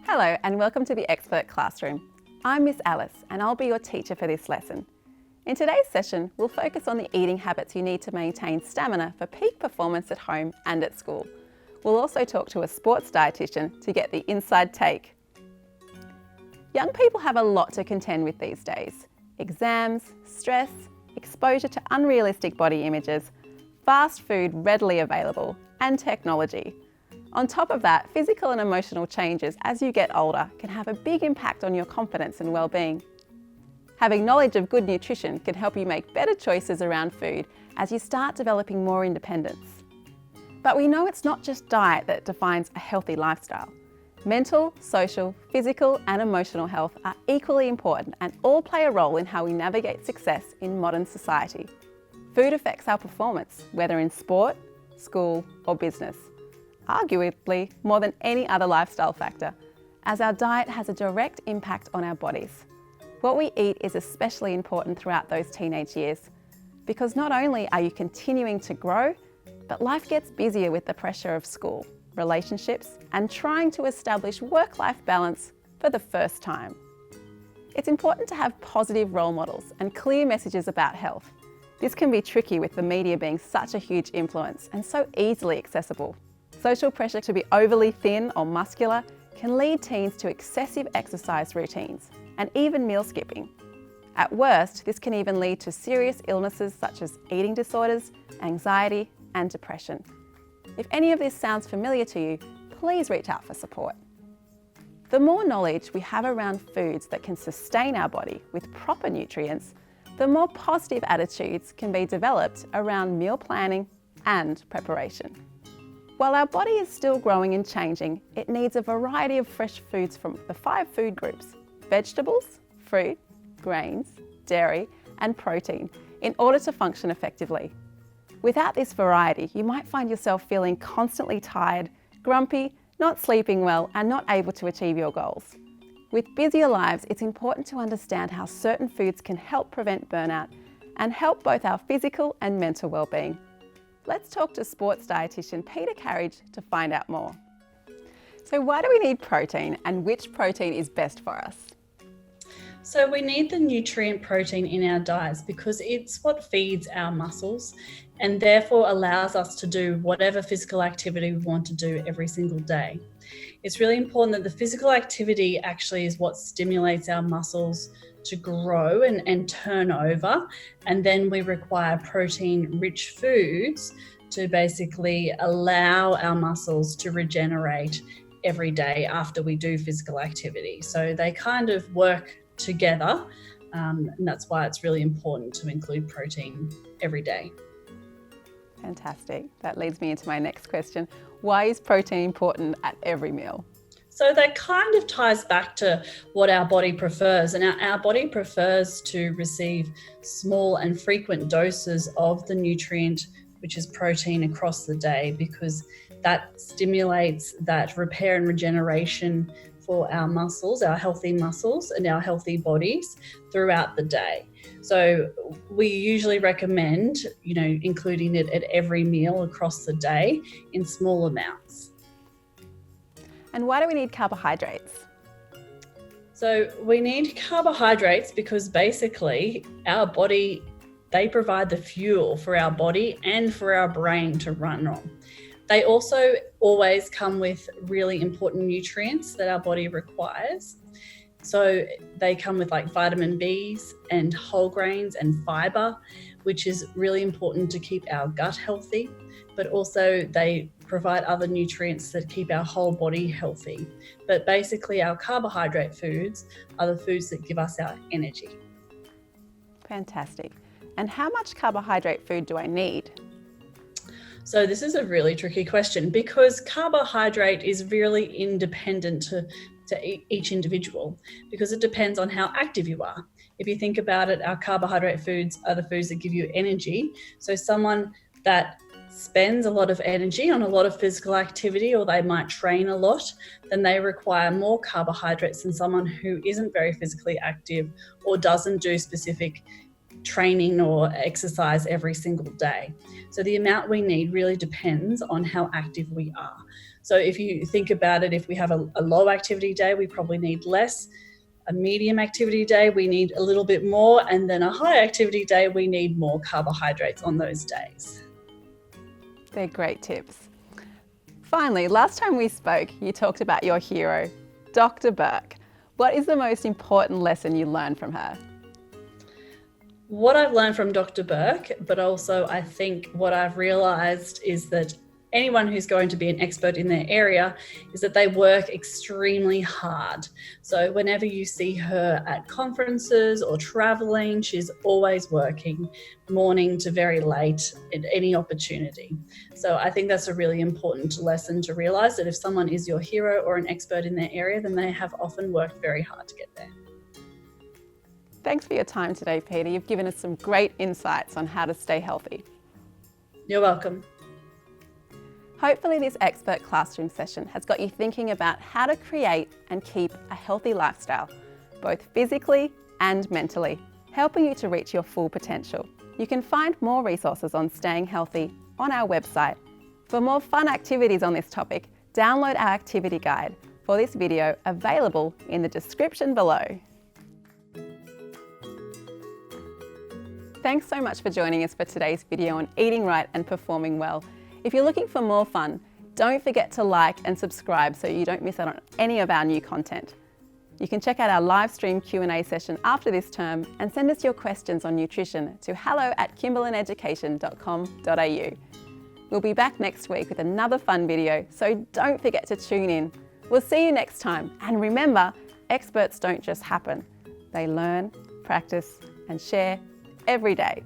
Hello and welcome to the Expert Classroom. I'm Miss Alice and I'll be your teacher for this lesson. In today's session, we'll focus on the eating habits you need to maintain stamina for peak performance at home and at school. We'll also talk to a sports dietitian to get the inside take. Young people have a lot to contend with these days. Exams, stress, exposure to unrealistic body images, fast food readily available, and technology. On top of that, physical and emotional changes as you get older can have a big impact on your confidence and well-being. Having knowledge of good nutrition can help you make better choices around food as you start developing more independence. But we know it's not just diet that defines a healthy lifestyle. Mental, social, physical and emotional health are equally important and all play a role in how we navigate success in modern society. Food affects our performance, whether in sport, school or business. Arguably more than any other lifestyle factor, as our diet has a direct impact on our bodies. What we eat is especially important throughout those teenage years, because not only are you continuing to grow, but life gets busier with the pressure of school, relationships, and trying to establish work-life balance for the first time. It's important to have positive role models and clear messages about health. This can be tricky with the media being such a huge influence and so easily accessible. Social pressure to be overly thin or muscular can lead teens to excessive exercise routines and even meal skipping. At worst, this can even lead to serious illnesses such as eating disorders, anxiety, and depression. If any of this sounds familiar to you, please reach out for support. The more knowledge we have around foods that can sustain our body with proper nutrients, the more positive attitudes can be developed around meal planning and preparation. While our body is still growing and changing, it needs a variety of fresh foods from the 5 food groups: vegetables, fruit, grains, dairy, and protein in order to function effectively. Without this variety, you might find yourself feeling constantly tired, grumpy, not sleeping well, and not able to achieve your goals. With busier lives, it's important to understand how certain foods can help prevent burnout and help both our physical and mental well-being. Let's talk to sports dietitian Peter Carriage to find out more. So why do we need protein and which protein is best for us? So we need the nutrient protein in our diets because it's what feeds our muscles and therefore allows us to do whatever physical activity we want to do every single day. It's really important that the physical activity actually is what stimulates our muscles to grow and turn over, and then we require protein-rich foods to basically allow our muscles to regenerate every day after we do physical activity. So they kind of work together, and that's why it's really important to include protein every day. Fantastic. That leads me into my next question. Why is protein important at every meal? So that kind of ties back to what our body prefers, and our body prefers to receive small and frequent doses of the nutrient, which is protein, across the day, because that stimulates that repair and regeneration for our muscles, our healthy muscles and our healthy bodies throughout the day. So we usually recommend, including it at every meal across the day in small amounts. And why do we need carbohydrates? So we need carbohydrates because basically our body, they provide the fuel for our body and for our brain to run on. They also always come with really important nutrients that our body requires. So they come with like vitamin Bs and whole grains and fiber, which is really important to keep our gut healthy, but also they provide other nutrients that keep our whole body healthy. But basically our carbohydrate foods are the foods that give us our energy. Fantastic. And how much carbohydrate food do I need? So this is a really tricky question because carbohydrate is really independent to each individual because it depends on how active you are. If you think about it, our carbohydrate foods are the foods that give you energy. So someone that spends a lot of energy on a lot of physical activity, or they might train a lot, then they require more carbohydrates than someone who isn't very physically active or doesn't do specific training or exercise every single day. So the amount we need really depends on how active we are. So if you think about it, if we have a low activity day, we probably need less. A medium activity day, we need a little bit more. And then a high activity day, we need more carbohydrates on those days. They're great tips. Finally, last time we spoke, you talked about your hero, Dr. Burke. What is the most important lesson you learned from her? What I've learned from Dr. Burke, but also I think what I've realised is that anyone who's going to be an expert in their area is that they work extremely hard. So whenever you see her at conferences or traveling, she's always working morning to very late at any opportunity. So I think that's a really important lesson to realise, that if someone is your hero or an expert in their area, then they have often worked very hard to get there. Thanks for your time today, Peter. You've given us some great insights on how to stay healthy. You're welcome. Hopefully this expert classroom session has got you thinking about how to create and keep a healthy lifestyle, both physically and mentally, helping you to reach your full potential. You can find more resources on staying healthy on our website. For more fun activities on this topic, download our activity guide for this video, available in the description below. Thanks so much for joining us for today's video on eating right and performing well. If you're looking for more fun, don't forget to like and subscribe so you don't miss out on any of our new content. You can check out our live stream Q&A session after this term and send us your questions on nutrition to hello@kimberlineducation.com.au. We'll be back next week with another fun video, so don't forget to tune in. We'll see you next time, and remember, experts don't just happen. They learn, practice and share every day.